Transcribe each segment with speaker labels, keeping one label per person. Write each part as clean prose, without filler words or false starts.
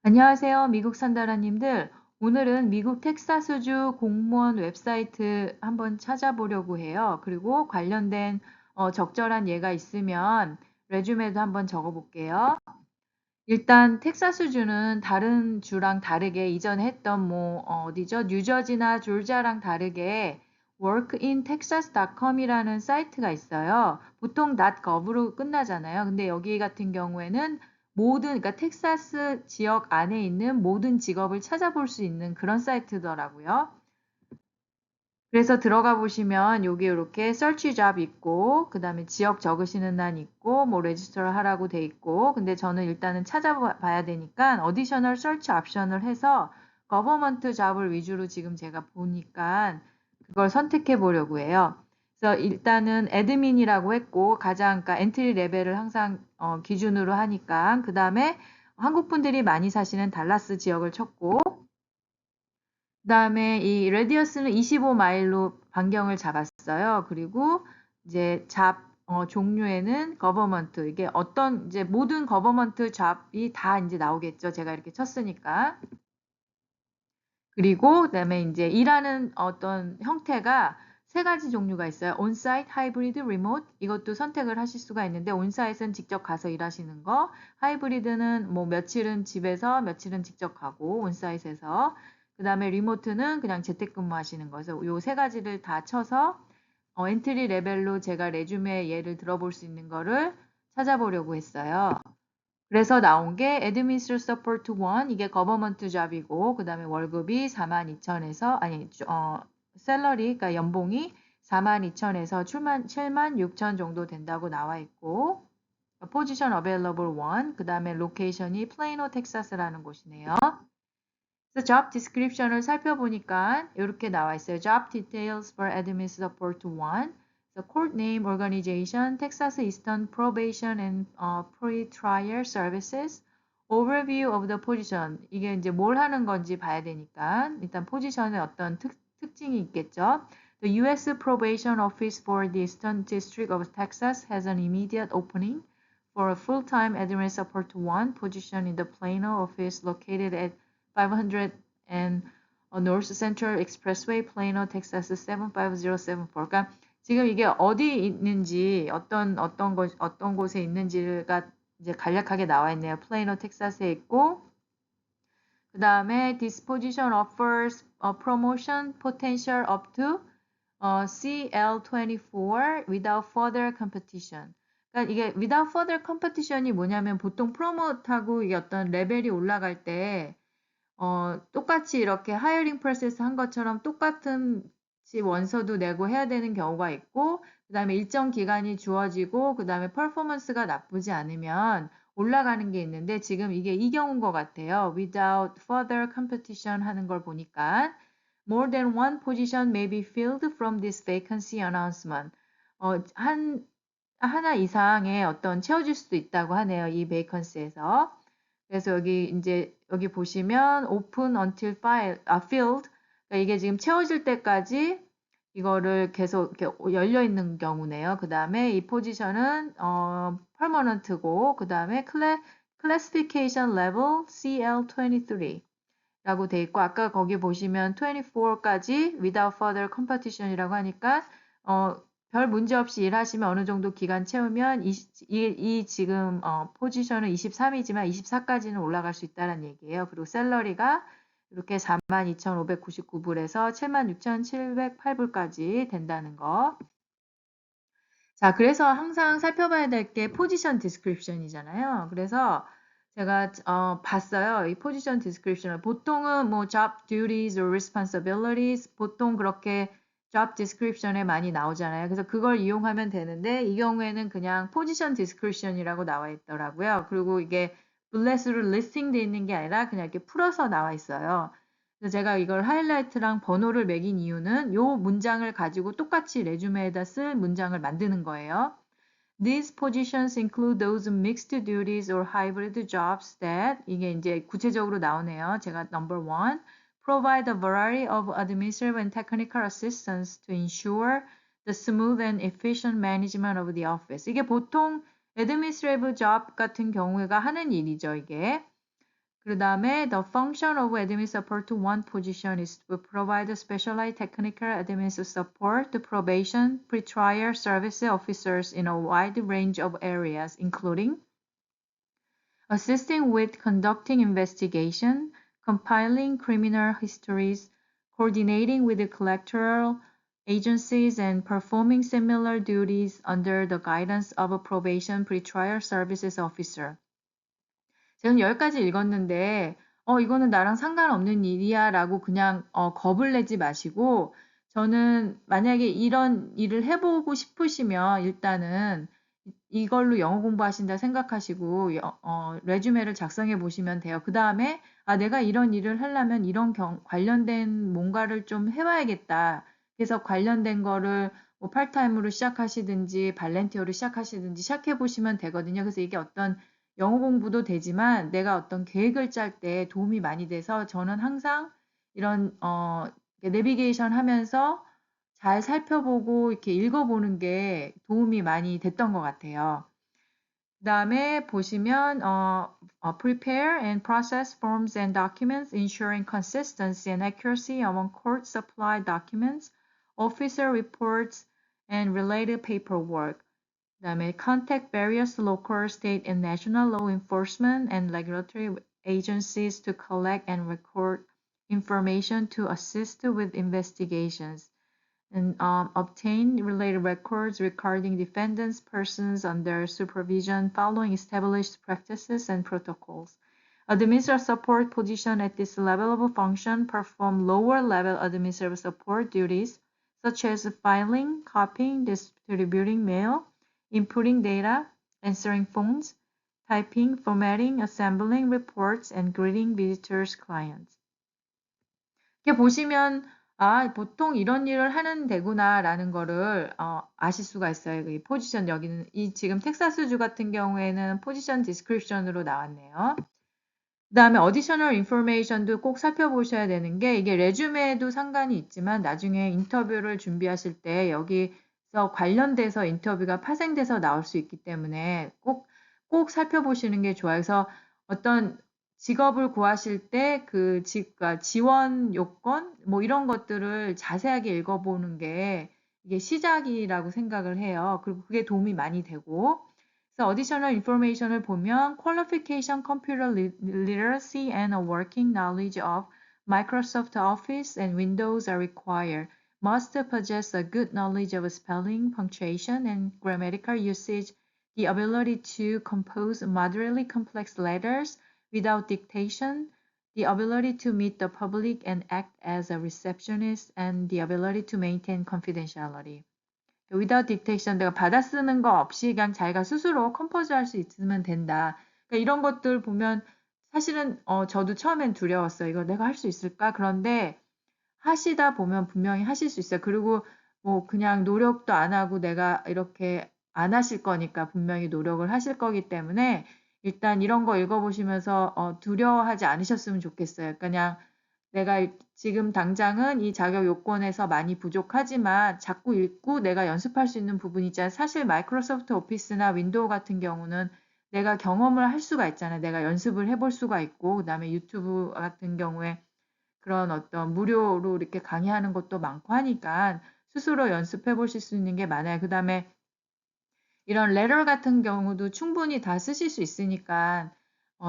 Speaker 1: 안녕하세요. 미국 산다라님들. 오늘은 미국 텍사스주 공무원 웹사이트 한번 찾아보려고 해요. 그리고 관련된 적절한 예가 있으면 레주메도 한번 적어볼게요. 일단 텍사스주는 다른 주랑 다르게 이전에 했던 어디죠? 뉴저지나 졸지아랑 다르게 workintexas.com이라는 사이트가 있어요. 보통 .gov로 끝나잖아요. 근데 여기 같은 경우에는 그러니까 텍사스 지역 안에 있는 모든 직업을 찾아볼 수 있는 그런 사이트더라고요. 그래서 들어가 보시면 여기 이렇게 search job 있고, 그 다음에 지역 적으시는 欄 있고, 레지스터 하라고 돼 있고, 근데 저는 일단은 찾아봐야 되니까 어디셔널 search 옵션을 해서 government job을 위주로 지금 제가 보니까 그걸 선택해 보려고 해요. 그래서 일단은 admin이라고 했고, 그러니까 엔트리 레벨을 항상 기준으로 하니까, 그 다음에 한국 분들이 많이 사시는 달라스 지역을 쳤고, 그 다음에 이 레디어스는 25마일로 반경을 잡았어요. 그리고 이제 종류에는 거버먼트, 이게 이제 모든 거버먼트 잡이 다 이제 나오겠죠. 제가 이렇게 쳤으니까. 그리고 그다음에 이제 일하는 어떤 형태가 세 가지 종류가 있어요. 온사이트, 하이브리드, 리모트. 이것도 선택을 하실 수가 있는데 온사이트는 직접 가서 일하시는 거, 하이브리드는 며칠은 집에서 며칠은 직접 가고 온사이트에서, 그다음에 리모트는 그냥 재택근무하시는 거죠. 요 세 가지를 다 쳐서 엔트리 레벨로 제가 레주메 예를 들어볼 수 있는 거를 찾아보려고 했어요. 그래서 나온 게 Administrative Support 1, 이게 Government Job이고, 그 다음에 월급이 42,000에서, 샐러리, 그러니까 연봉이 42,000에서 76,000 정도 된다고 나와 있고, Position Available 1, 그 다음에 로케이션이 플레이노, 텍사스라는 곳이네요. 그래서 Job Description을 살펴보니까 이렇게 나와 있어요. Job Details for Administrative Support 1. The Court Name Organization, Texas Eastern Probation and Pre-Trial Services. Overview of the Position. 이게 이제 뭘 하는 건지 봐야 되니까 일단 포지션의 어떤 특징이 있겠죠. The U.S. Probation Office for the Eastern District of Texas has an immediate opening for a full-time Administrative Support 1 position in the Plano office located at 500 and North Central Expressway, Plano, Texas 75074. 그러니까 지금 이게 어디 있는지 어떤 곳에 있는지가 이제 간략하게 나와 있네요. 플레이노, 텍사스에 있고, 그 다음에 this position offers a promotion potential up to CL24 without further competition. 그러니까 이게 without further competition이 뭐냐면 보통 프로모트하고 이게 어떤 레벨이 올라갈 때 똑같이 이렇게 하이어링 프로세스 한 것처럼 똑같은 원서도 내고 해야 되는 경우가 있고, 그 다음에 일정 기간이 주어지고, 그 다음에 퍼포먼스가 나쁘지 않으면 올라가는 게 있는데, 지금 이게 이 경우인 것 같아요. Without further competition 하는 걸 보니까, more than one position may be filled from this vacancy announcement. 하나 이상의 채워질 수도 있다고 하네요. 이 베이컨스에서. 그래서 여기 보시면 open until filled. 그러니까 이게 지금 채워질 때까지 이거를 계속 이렇게 열려 있는 경우네요. 그 다음에 이 포지션은 permanent고, 그 다음에 classification level CL23 라고 돼 있고, 아까 거기 보시면 24까지 without further competition이라고 하니까 별 문제 없이 일하시면 어느 정도 기간 채우면 이 지금 포지션은 23이지만 24까지는 올라갈 수 있다는 얘기예요. 그리고 샐러리가 이렇게 42,599불에서 76,708불까지 된다는 거. 자, 그래서 항상 살펴봐야 될 게 포지션 디스크립션이잖아요. 그래서 제가 봤어요. 이 포지션 디스크립션을 보통은 job duties or responsibilities 보통 그렇게 job description에 많이 나오잖아요. 그래서 그걸 이용하면 되는데 이 경우에는 그냥 포지션 디스크립션이라고 나와 있더라고요. 그리고 이게 블렛으로 리스팅돼 있는 게 아니라 그냥 이렇게 풀어서 나와 있어요. 그래서 제가 이걸 하이라이트랑 번호를 매긴 이유는 요 문장을 가지고 똑같이 레주메에다 쓸 문장을 만드는 거예요. These positions include those mixed duties or hybrid jobs that 이게 이제 구체적으로 나오네요. 제가 number one, provide a variety of administrative and technical assistance to ensure the smooth and efficient management of the office. 이게 보통 administrative job 같은 경우가 하는 일이죠, 이게. 그 다음에 the function of admin support to one position is to provide specialized technical admin support to probation, pre-trial service officers in a wide range of areas, including assisting with conducting investigation, compiling criminal histories, coordinating with the collectoral agencies, and performing similar duties under the guidance of a probation pre-trial services officer. 지금 여기까지 읽었는데, 이거는 나랑 상관없는 일이야 라고 그냥 겁을 내지 마시고, 저는 만약에 이런 일을 해보고 싶으시면 일단은 이걸로 영어 공부하신다 생각하시고, 레주메를 작성해 보시면 돼요. 그 다음에, 내가 이런 일을 하려면 이런 관련된 뭔가를 좀 해봐야겠다. 그래서 관련된 거를 뭐 파트타임으로 시작하시든지, 발렌티어로 시작하시든지 시작해 보시면 되거든요. 그래서 이게 어떤 영어 공부도 되지만 내가 어떤 계획을 짤 때 도움이 많이 돼서 저는 항상 이런 내비게이션 하면서 잘 살펴보고 이렇게 읽어보는 게 도움이 많이 됐던 것 같아요. 그 다음에 보시면 prepare and process forms and documents ensuring consistency and accuracy among court supplied documents, officer reports, and related paperwork. 그다음에 contact various local, state, and national law enforcement and regulatory agencies to collect and record information to assist with investigations and obtain related records regarding defendants' persons under supervision following established practices and protocols. Administrative support position at this level of function perform lower level administrative support duties such as filing, copying, distributing mail, inputting data, answering phones, typing, formatting, assembling reports, and greeting visitors, clients. 이렇게 보시면 보통 이런 일을 하는 데구나라는 거를 아실 수가 있어요. 이 포지션 여기는 지금 텍사스주 같은 경우에는 포지션 디스크립션으로 나왔네요. 그 다음에 어디셔널 인포메이션도 꼭 살펴보셔야 되는 게 이게 레주메에도 상관이 있지만 나중에 인터뷰를 준비하실 때 여기서 관련돼서 인터뷰가 파생돼서 나올 수 있기 때문에 꼭 살펴보시는 게 좋아요. 그래서 어떤 직업을 구하실 때 그러니까 지원 요건 뭐 이런 것들을 자세하게 읽어보는 게 이게 시작이라고 생각을 해요. 그리고 그게 도움이 많이 되고 그래서 additional information을 보면 qualification, computer literacy, and a working knowledge of Microsoft Office and Windows are required. Must possess a good knowledge of spelling, punctuation, and grammatical usage, the ability to compose moderately complex letters without dictation, the ability to meet the public and act as a receptionist, and the ability to maintain confidentiality. without dictation, 내가 받아 쓰는 거 없이 그냥 자기가 스스로 컴포즈 할 수 있으면 된다. 그러니까 이런 것들 보면 사실은 저도 처음엔 두려웠어요. 이거 내가 할 수 있을까? 그런데 하시다 보면 분명히 하실 수 있어요. 그리고 뭐 그냥 노력도 안 하고 내가 이렇게 안 하실 거니까 분명히 노력을 하실 거기 때문에 일단 이런 거 읽어보시면서 두려워하지 않으셨으면 좋겠어요. 그냥 내가 지금 당장은 이 자격 요건에서 많이 부족하지만 자꾸 읽고 내가 연습할 수 있는 부분이 있잖아요. 사실 마이크로소프트 오피스나 윈도우 같은 경우는 내가 경험을 할 수가 있잖아요. 내가 연습을 해볼 수가 있고 그다음에 유튜브 같은 경우에 그런 어떤 무료로 이렇게 강의하는 것도 많고 하니까 스스로 연습해 보실 수 있는 게 많아요. 그다음에 이런 레터 같은 경우도 충분히 다 쓰실 수 있으니까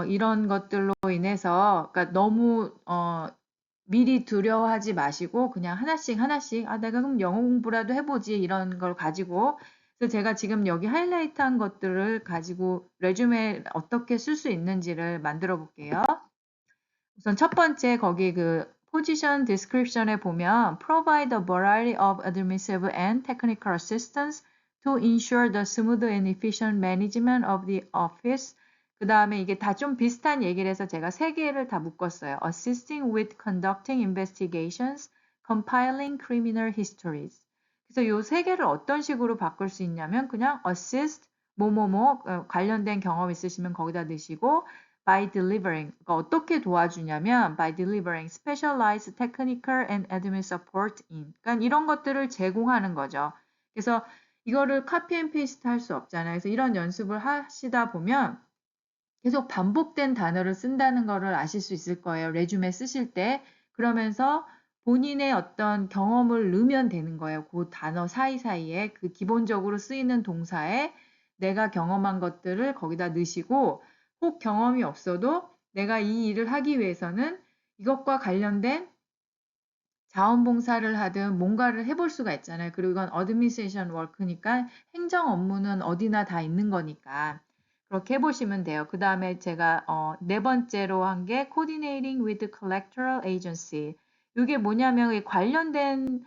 Speaker 1: 이런 것들로 인해서 그러니까 너무 미리 두려워하지 마시고 그냥 하나씩 내가 그럼 영어 공부라도 해보지 이런 걸 가지고 그래서 제가 지금 여기 하이라이트한 것들을 가지고 레주메 어떻게 쓸 수 있는지를 만들어 볼게요. 우선 첫 번째 거기 그 포지션 디스크립션에 보면 provide a variety of administrative and technical assistance to ensure the smooth and efficient management of the office. 그 다음에 이게 다 좀 비슷한 얘기를 해서 제가 세 개를 다 묶었어요. Assisting with conducting investigations, compiling criminal histories. 그래서 요 세 개를 어떤 식으로 바꿀 수 있냐면 그냥 assist, 뭐뭐뭐 관련된 경험 있으시면 거기다 넣으시고 by delivering, 그러니까 어떻게 도와주냐면 by delivering specialized technical and admin support in. 그러니까 이런 것들을 제공하는 거죠. 그래서 이거를 카피 앤 페이스트 할 수 없잖아요. 그래서 이런 연습을 하시다 보면 계속 반복된 단어를 쓴다는 거를 아실 수 있을 거예요. 레주메 쓰실 때. 그러면서 본인의 어떤 경험을 넣으면 되는 거예요. 그 단어 사이사이에 그 기본적으로 쓰이는 동사에 내가 경험한 것들을 거기다 넣으시고 혹 경험이 없어도 내가 이 일을 하기 위해서는 이것과 관련된 자원봉사를 하든 뭔가를 해볼 수가 있잖아요. 그리고 이건 administration work니까 행정 업무는 어디나 다 있는 거니까 그렇게 해보시면 돼요. 그 다음에 제가 네 번째로 한 게 coordinating with collectoral agency. 이게 뭐냐면 이 관련된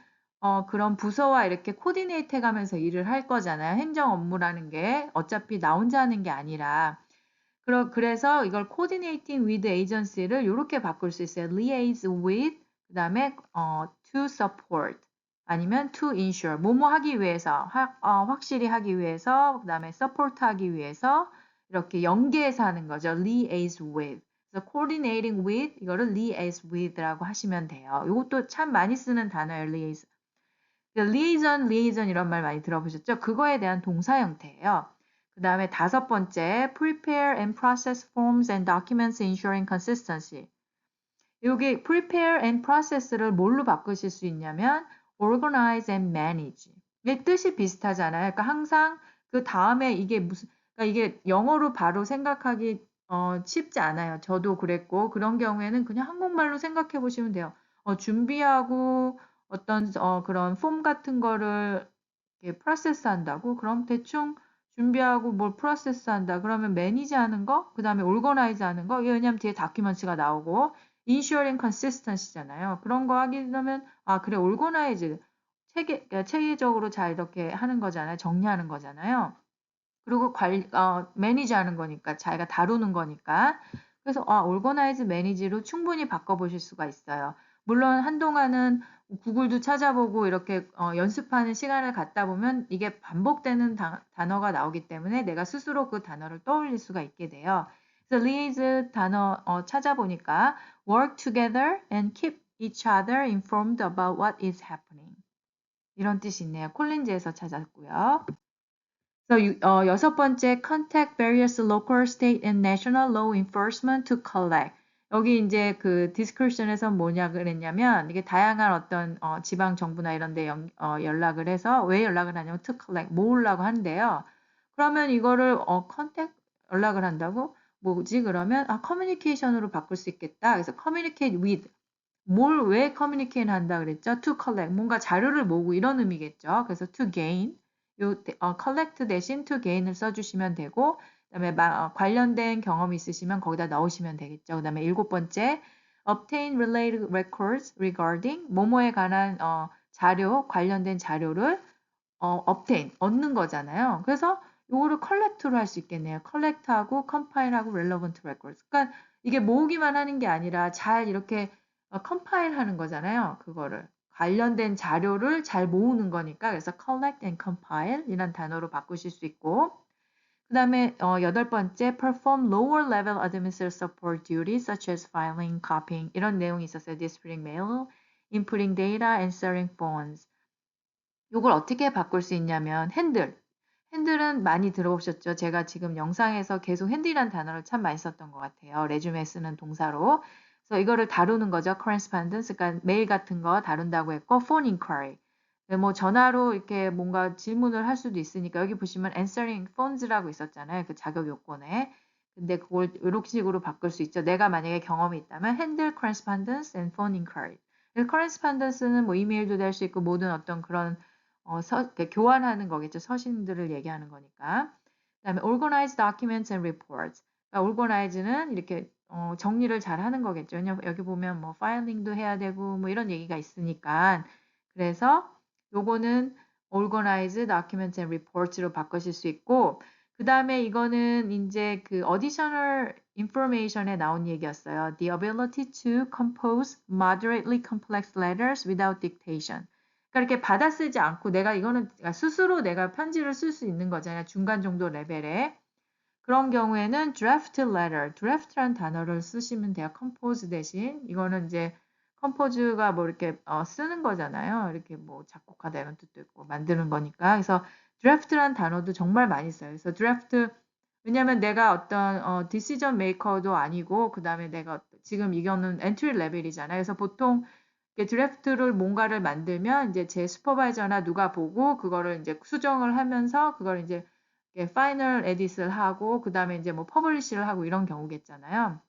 Speaker 1: 그런 부서와 이렇게 코디네이트 해가면서 일을 할 거잖아요. 행정 업무라는 게 어차피 나 혼자 하는 게 아니라 그래서 이걸 coordinating with agency를 이렇게 바꿀 수 있어요. liaise with 그다음에 to support 아니면 to ensure 뭐뭐 하기 위해서 확실히 하기 위해서 그다음에 support 하기 위해서 이렇게 연계해서 하는 거죠. liaise with. 그래서 coordinating with 이거를 liaise with라고 하시면 돼요. 이것도 참 많이 쓰는 단어예요. liaise. liaison 이런 말 많이 들어보셨죠? 그거에 대한 동사 형태예요. 그 다음에 다섯 번째, prepare and process forms and documents ensuring consistency. 여기 prepare and process를 뭘로 바꾸실 수 있냐면 organize and manage. 이게 뜻이 비슷하잖아요. 그러니까 항상 그 다음에 이게 무슨, 그러니까 이게 영어로 바로 생각하기 쉽지 않아요. 저도 그랬고 그런 경우에는 그냥 한국말로 생각해 보시면 돼요. 준비하고 어떤 그런 폼 같은 거를 이렇게 프로세스 한다고? 그럼 대충 준비하고 뭘 프로세스 한다. 그러면 매니지 하는 거, 그 다음에 올거나이즈 하는 거, 이게 왜냐면 뒤에 다큐먼트가 나오고, ensuring consistency잖아요. 그런 거 하기 위하면, 그래, 올거나이즈. 체계적으로 잘 이렇게 하는 거잖아요. 정리하는 거잖아요. 그리고 매니지 하는 거니까, 자기가 다루는 거니까. 그래서, 올거나이즈 매니지로 충분히 바꿔보실 수가 있어요. 물론 한동안은 구글도 찾아보고 이렇게 연습하는 시간을 갖다 보면 이게 반복되는 단어가 나오기 때문에 내가 스스로 그 단어를 떠올릴 수가 있게 돼요. 그래서 liaise 단어 찾아보니까 work together and keep each other informed about what is happening. 이런 뜻이 있네요. 콜린즈에서 찾았고요. 그래서 여섯 번째, contact various local, state, and national law enforcement to collect. 여기 이제 그 디스크리션에서 뭐냐 그랬냐면 이게 다양한 어떤 지방 정부나 이런 데 연락을 해서 왜 연락을 하냐면 to collect 모으려고 하는데요. 그러면 이거를 contact 연락을 한다고 뭐지 그러면 커뮤니케이션으로 바꿀 수 있겠다. 그래서 communicate with 뭘 왜 communicate 한다 그랬죠? to collect 뭔가 자료를 모으고 이런 의미겠죠. 그래서 to gain collect 대신 to gain을 써주시면 되고 그다음에 관련된 경험이 있으시면 거기다 넣으시면 되겠죠. 그다음에 일곱 번째 obtain related records regarding 뭐뭐에 관한 자료 관련된 자료를 obtain 얻는 거잖아요. 그래서 요거를 collect로 할 수 있겠네요. collect하고 compile하고 relevant records. 그러니까 이게 모으기만 하는 게 아니라 잘 이렇게 compile 하는 거잖아요. 그거를 관련된 자료를 잘 모으는 거니까 그래서 collect and compile 이란 단어로 바꾸실 수 있고 그 다음에 여덟 번째 perform lower level administrative support duties such as filing, copying 이런 내용이 있었어요. distributing mail, inputting data, answering phones. 이걸 어떻게 바꿀 수 있냐면 핸들. 핸들은 많이 들어보셨죠? 제가 지금 영상에서 계속 핸들이란 단어를 참 많이 썼던 것 같아요. 레주메 쓰는 동사로. 그래서 이거를 다루는 거죠. correspondence, 그러니까 메일 같은 거 다룬다고 했고, phone inquiry. 뭐 전화로 이렇게 뭔가 질문을 할 수도 있으니까 여기 보시면 answering phones라고 있었잖아요. 그 자격 요건에. 근데 그걸 이런 식으로 바꿀 수 있죠. 내가 만약에 경험이 있다면 handle correspondence and phone inquiry. correspondence는 뭐 이메일도 될 수 있고 모든 어떤 그런 교환하는 거겠죠. 서신들을 얘기하는 거니까. 그다음에 organize documents and reports. 그러니까 organize는 이렇게 정리를 잘 하는 거겠죠. 왜냐면 여기 보면 뭐 파일링도 해야 되고 뭐 이런 얘기가 있으니까. 그래서 요거는 organize documents and reports로 바꾸실 수 있고 그다음에 이거는 이제 그 additional information에 나온 얘기였어요. The ability to compose moderately complex letters without dictation. 그러니까 이렇게 받아 쓰지 않고 내가 이거는 스스로 내가 편지를 쓸 수 있는 거잖아요. 중간 정도 레벨에. 그런 경우에는 draft letter, draft란 단어를 쓰시면 돼요. compose 대신. 이거는 이제 compose가 뭐 이렇게 쓰는 거잖아요. 이렇게 뭐 작곡하다 이런 뜻도 있고 만드는 거니까. 그래서 draft란 단어도 정말 많이 써요. 그래서 draft 왜냐면 내가 어떤 디시전 메이커도 아니고 그다음에 내가 지금 이거는 엔트리 레벨이잖아요. 그래서 보통 드래프트를 뭔가를 만들면 이제 제 슈퍼바이저나 누가 보고 그거를 이제 수정을 하면서 그걸 이제 파이널 에딧을 하고 그다음에 이제 뭐 퍼블리시를 하고 이런 경우겠잖아요.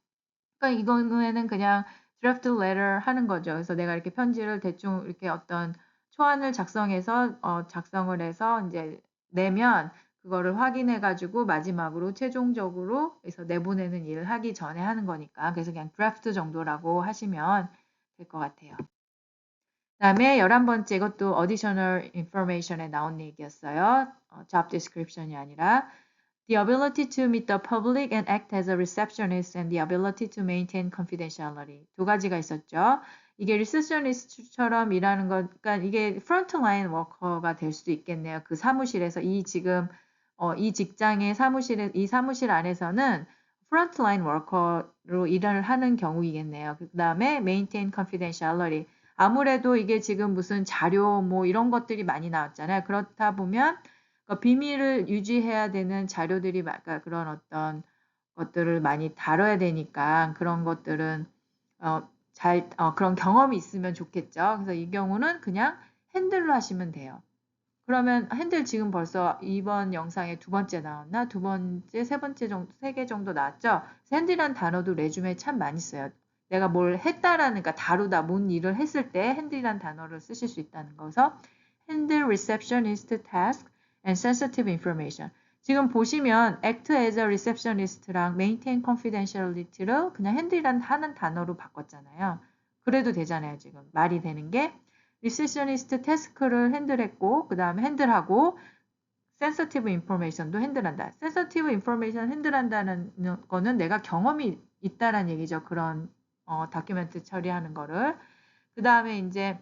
Speaker 1: 그러니까 이 경우에는 그냥 드래프트 레터 하는 거죠. 그래서 내가 이렇게 편지를 대충 이렇게 어떤 초안을 작성해서 작성을 해서 이제 내면 그거를 확인해 가지고 마지막으로 최종적으로 해서 내보내는 일을 하기 전에 하는 거니까 그래서 그냥 드래프트 정도라고 하시면 될 것 같아요. 그다음에 11번째 이것도 additional information에 나온 얘기였어요. job description이 아니라 the ability to meet the public and act as a receptionist and the ability to maintain confidentiality. 두 가지가 있었죠. 이게 리셉셔니스트처럼 일하는 것, 그러니까 이게 프론트라인 워커가 될 수도 있겠네요. 그 사무실에서 이 지금 이 직장의 사무실에 이 사무실 안에서는 프론트라인 워커로 일을 하는 경우이겠네요. 그다음에 maintain confidentiality. 아무래도 이게 지금 무슨 자료 뭐 이런 것들이 많이 나왔잖아요. 그렇다 보면 비밀을 유지해야 되는 자료들이 그러니까 그런 어떤 것들을 많이 다뤄야 되니까 그런 것들은 그런 경험이 있으면 좋겠죠. 그래서 이 경우는 그냥 핸들로 하시면 돼요. 그러면 핸들 지금 벌써 이번 영상에 두 번째 나왔나? 두 번째, 세 번째 정도, 세 개 정도 나왔죠? 핸들이란 단어도 레주메에 참 많이 써요. 내가 뭘 했다라는, 그러니까 다루다, 뭔 일을 했을 때 핸들이란 단어를 쓰실 수 있다는 거서 handle receptionist task and sensitive information. 지금 보시면 act as a receptionist랑 maintain confidentiality를 그냥 handle이란 하는 단어로 바꿨잖아요. 그래도 되잖아요, 지금. 말이 되는 게. 리셉셔니스트 태스크를 핸들했고 그 다음에 핸들하고 센서티브 인포메이션도 핸들한다. 센서티브 인포메이션 핸들한다는 거는 내가 경험이 있다라는 얘기죠. 그런 다큐멘트 처리하는 거를. 그 다음에 이제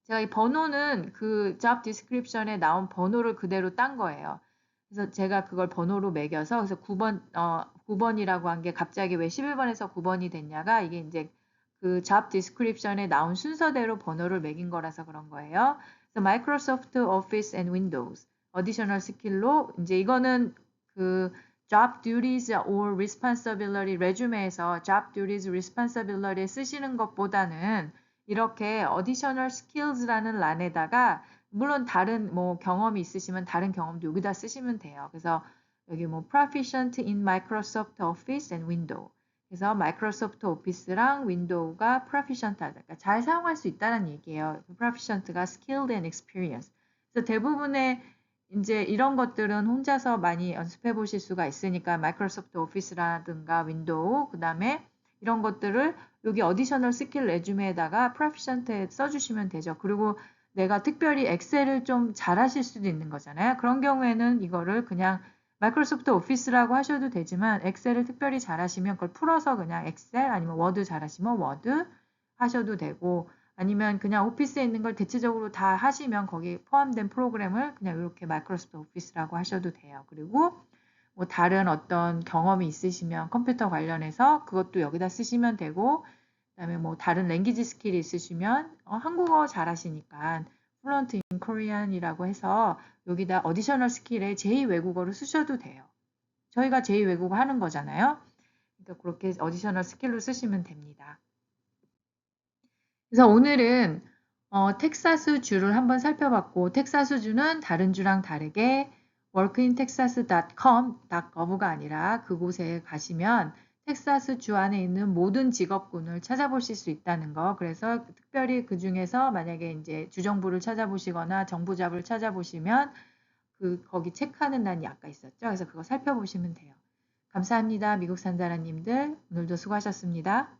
Speaker 1: 제가 이 번호는 그 job description에 나온 번호를 그대로 딴 거예요. 그래서 제가 그걸 번호로 매겨서 그래서 9번이라고 한 게 갑자기 왜 11번에서 9번이 됐냐가 이게 이제 그 job description에 나온 순서대로 번호를 매긴 거라서 그런 거예요. 그래서 Microsoft Office and Windows 어디셔널 스킬로 이제 이거는 그 job duties or responsibility resume에서 job duties responsibility에 쓰시는 것보다는 이렇게 additional skills라는 란에다가 물론 다른 뭐 경험이 있으시면 다른 경험도 여기다 쓰시면 돼요. 그래서 여기 뭐 proficient in Microsoft Office and Windows. 그래서 마이크로소프트 오피스랑 윈도우가 proficient하다. 그러니까 잘 사용할 수 있다는 얘기예요. proficient가 skilled and experienced. 그래서 대부분의 이제 이런 것들은 혼자서 많이 연습해 보실 수가 있으니까 마이크로소프트 오피스라든가 윈도우, 그 다음에 이런 것들을 여기 어디셔널 스킬 레주메에다가 proficient에 써주시면 되죠. 그리고 내가 특별히 엑셀을 좀 잘하실 수도 있는 거잖아요. 그런 경우에는 이거를 그냥 마이크로소프트 오피스라고 하셔도 되지만 엑셀을 특별히 잘하시면 그걸 풀어서 그냥 엑셀 아니면 워드 잘하시면 워드 하셔도 되고 아니면 그냥 오피스에 있는 걸 대체적으로 다 하시면 거기 포함된 프로그램을 그냥 이렇게 마이크로소프트 오피스라고 하셔도 돼요. 그리고 뭐 다른 어떤 경험이 있으시면 컴퓨터 관련해서 그것도 여기다 쓰시면 되고 그다음에 뭐 다른 랭귀지 스킬이 있으시면 한국어 잘하시니까 플루언트 인 코리안이라고 해서 여기다 어디셔널 스킬에 제2 외국어를 쓰셔도 돼요. 저희가 제2 외국어 하는 거잖아요. 그러니까 그렇게 어디셔널 스킬로 쓰시면 됩니다. 그래서 오늘은 텍사스 주를 한번 살펴봤고 텍사스 주는 다른 주랑 다르게 workintexas.com.gov가 아니라 그곳에 가시면 텍사스 주 안에 있는 모든 직업군을 찾아보실 수 있다는 거. 그래서 특별히 그 중에서 만약에 이제 주정부를 찾아보시거나 정부 잡을 찾아보시면 거기 체크하는欄이 아까 있었죠. 그래서 그거 살펴보시면 돼요. 감사합니다. 미국 산자라님들 오늘도 수고하셨습니다.